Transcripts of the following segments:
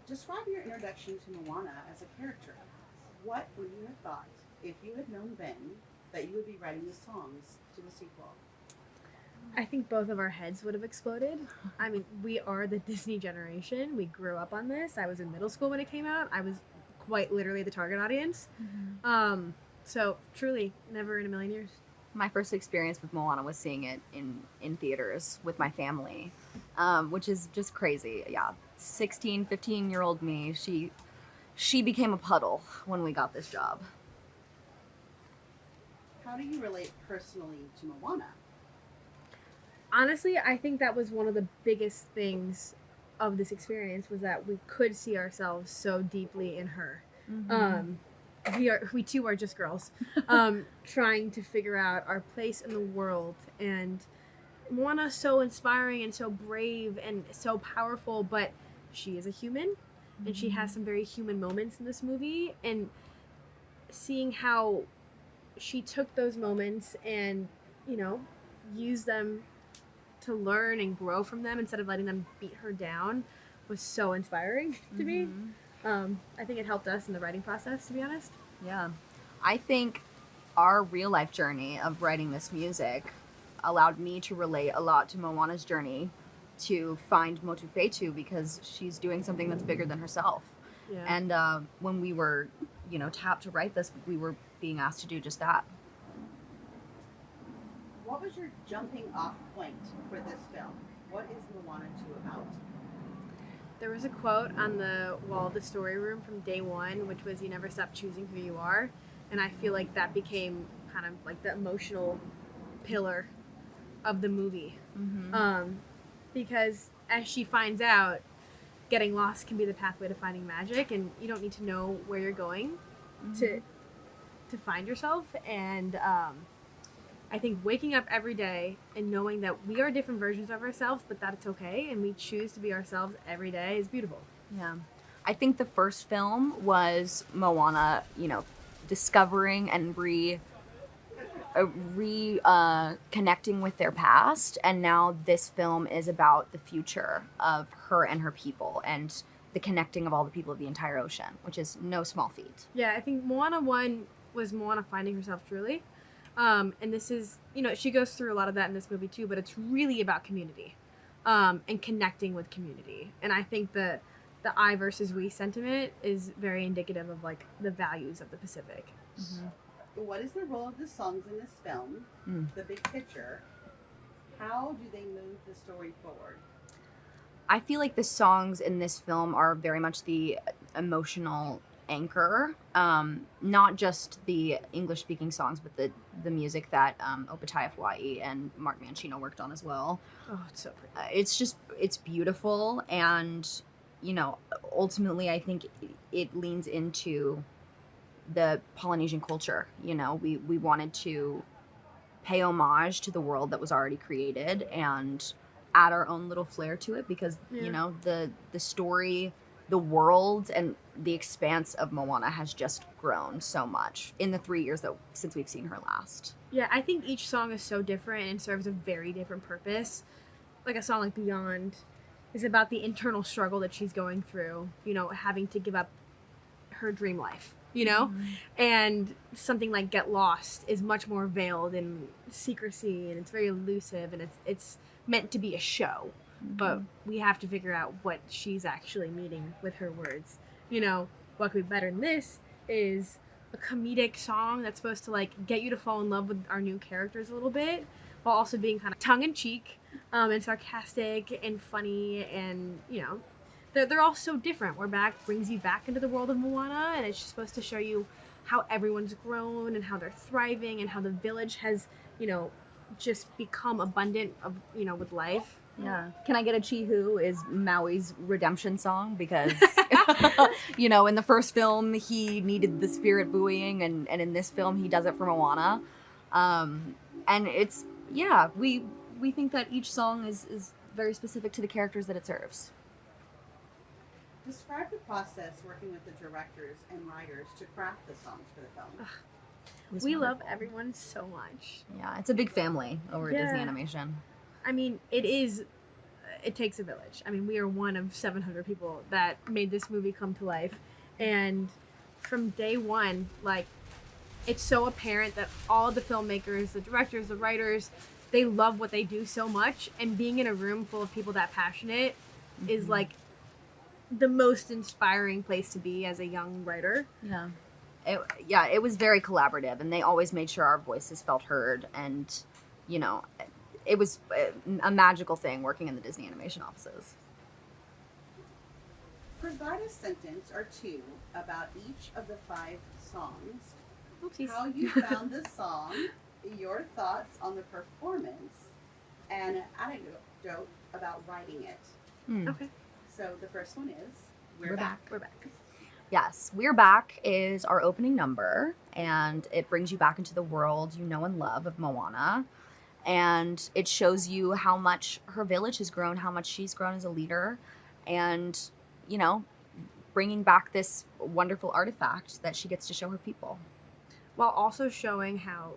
Describe your introduction to Moana as a character. What would you have thought if you had known then that you would be writing the songs to the sequel? I think both of our heads would have exploded. I mean, we are the Disney generation. We grew up on this. I was in middle school when it came out. I was quite literally the target audience. So truly, never in a million years. My first experience with Moana was seeing it in theaters with my family, which is just crazy. Yeah, 16, 15-year-old me, she became a puddle when we got this job. How do you relate personally to Moana? Honestly, I think that was one of the biggest things of this experience was that we could see ourselves so deeply in her. We too are just girls, trying to figure out our place in the world. And Moana's so inspiring and so brave and so powerful, but she is a human, and she has some very human moments in this movie. And seeing how she took those moments and, used them to learn and grow from them instead of letting them beat her down was so inspiring to me. I think it helped us in the writing process, to be honest. Yeah. I think our real life journey of writing this music allowed me to relate a lot to Moana's journey to find Motu Fetu because she's doing something that's bigger than herself. Yeah. And when we were, tapped to write this, we were being asked to do just that. What was your jumping off point for this film? What is Moana 2 about? There was a quote on the wall of the story room from day one, which was, "You never stop choosing who you are." And I feel like that became kind of like the emotional pillar of the movie. Because as she finds out, getting lost can be the pathway to finding magic, and you don't need to know where you're going to find yourself. And I think waking up every day and knowing that we are different versions of ourselves, but that it's okay, and we choose to be ourselves every day is beautiful. Yeah. I think the first film was Moana, discovering and connecting with their past, and now this film is about the future of her and her people and the connecting of all the people of the entire ocean, which is no small feat. Yeah, I think Moana 1 was Moana finding herself truly. And this is, she goes through a lot of that in this movie too, but it's really about community and connecting with community. And I think the I versus we sentiment is very indicative of like the values of the Pacific. What is the role of the songs in this film? The big picture. How do they move the story forward? I feel like the songs in this film are very much the emotional anchor, not just the English-speaking songs, but the music that Opataya Hawaii and Mark Mancino worked on as well. Oh, it's so pretty. It's beautiful, and ultimately I think it leans into the Polynesian culture. We wanted to pay homage to the world that was already created and add our own little flair to it because the story, the world, and the expanse of Moana has just grown so much in the 3 years since we've seen her last. Yeah, I think each song is so different and serves a very different purpose. Like a song like Beyond is about the internal struggle that she's going through, having to give up her dream life, and something like Get Lost is much more veiled in secrecy, and it's very elusive, and it's meant to be a show. But we have to figure out what she's actually meaning with her words. What could be better than this is a comedic song that's supposed to like get you to fall in love with our new characters a little bit, while also being kind of tongue-in-cheek and sarcastic and funny, and they're all so different. Brings you back into the world of Moana, and it's just supposed to show you how everyone's grown and how they're thriving and how the village has just become abundant of with life. Yeah. Can I Get a Chihu is Maui's redemption song because, in the first film, he needed the spirit buoying, and in this film, he does it for Moana. And it's, we think that each song is very specific to the characters that it serves. Describe the process working with the directors and writers to craft the songs for the film. We love everyone so much. Yeah, it's a big family over at Disney Animation. I mean, it is it takes a village. I mean, we are one of 700 people that made this movie come to life. And from day one, like, it's so apparent that all the filmmakers, the directors, the writers, they love what they do so much. And being in a room full of people that passionate is, like, the most inspiring place to be as a young writer. Yeah. It was very collaborative, and they always made sure our voices felt heard. And, you know, it was a magical thing working in the Disney animation offices. Provide a sentence or two about each of the 5 songs. Oopsies. How you found the song, your thoughts on the performance, and an anecdote about writing it. Okay. So the first one is We're Back. We're back. Yes, We're Back is our opening number, and it brings you back into the world you know and love of Moana. And it shows you how much her village has grown, how much she's grown as a leader, and, you know, bringing back this wonderful artifact that she gets to show her people. While also showing how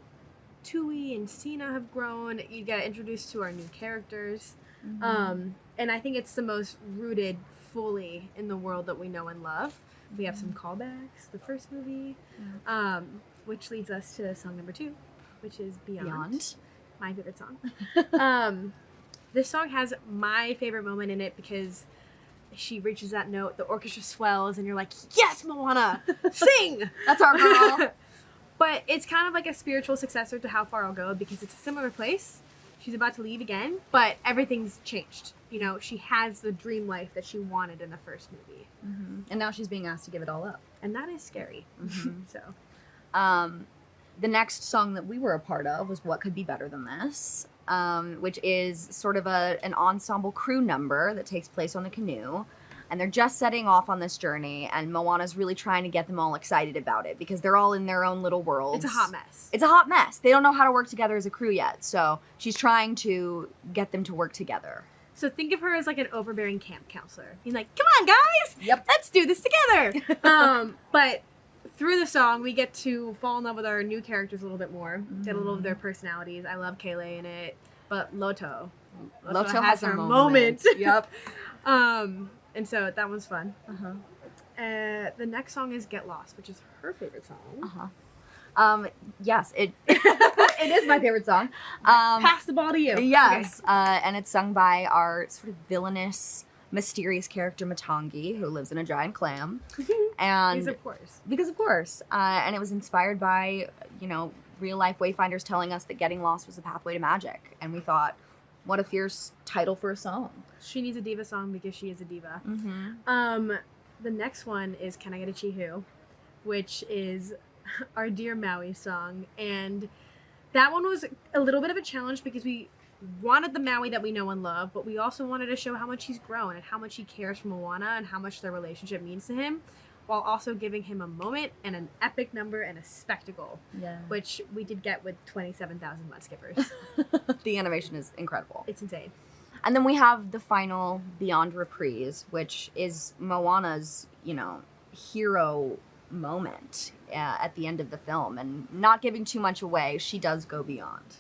Tui and CINE have grown. You get introduced to our new characters. And I think it's the most rooted fully in the world that we know and love. We have some callbacks, the first movie, which leads us to song number 2, which is Beyond. My favorite song. This song has my favorite moment in it because she reaches that note, the orchestra swells, and you're like, yes, Moana, sing! That's our girl. But it's kind of like a spiritual successor to How Far I'll Go because it's a similar place. She's about to leave again, but everyth's changed. You know, she has the dream life that she wanted in the first movie. And now she's being asked to give it all up. And that is scary. So, the next song that we were a part of was What Could Be Better Than This, which is sort of an ensemble crew number that takes place on the canoe. And they're just setting off on this journey, and Moana's really trying to get them all excited about it because they're all in their own little worlds. it's a hot mess. It's a hot mess. They don't know how to work together as a crew yet, so she's trying to get them to work together. So think of her as like an overbearing camp counselor. He's like, come on, guys! Yep. Let's do this together! But through the song, we get to fall in love with our new characters a little bit more, get a little of their personalities. I love Kayleigh in it, but Loto has her moment. Yep. And so that was fun. The next song is Get Lost, which is her favorite song. Yes, it it is my favorite song. Pass the ball to you. Yes, and it's sung by our sort of villainous, mysterious character Matangi, who lives in a giant clam. And because of course, and it was inspired by, you know, real life wayfinders telling us that getting lost was the pathway to magic, and we thought, what a fierce title for a song. She needs a diva song because she is a diva. The next one is Can I Get a Chihu, which is our Dear Maui song. And that one was a little bit of a challenge because we wanted the Maui that we know and love, but we also wanted to show how much he's grown and how much he cares for Moana and how much their relationship means to him, while also giving him a moment and an epic number and a spectacle, which we did get with 27,000 mudskippers. The animation is incredible. It's insane. And then we have the final Beyond reprise, which is Moana's, you know, hero moment at the end of the film. And not giving too much away, she does go beyond.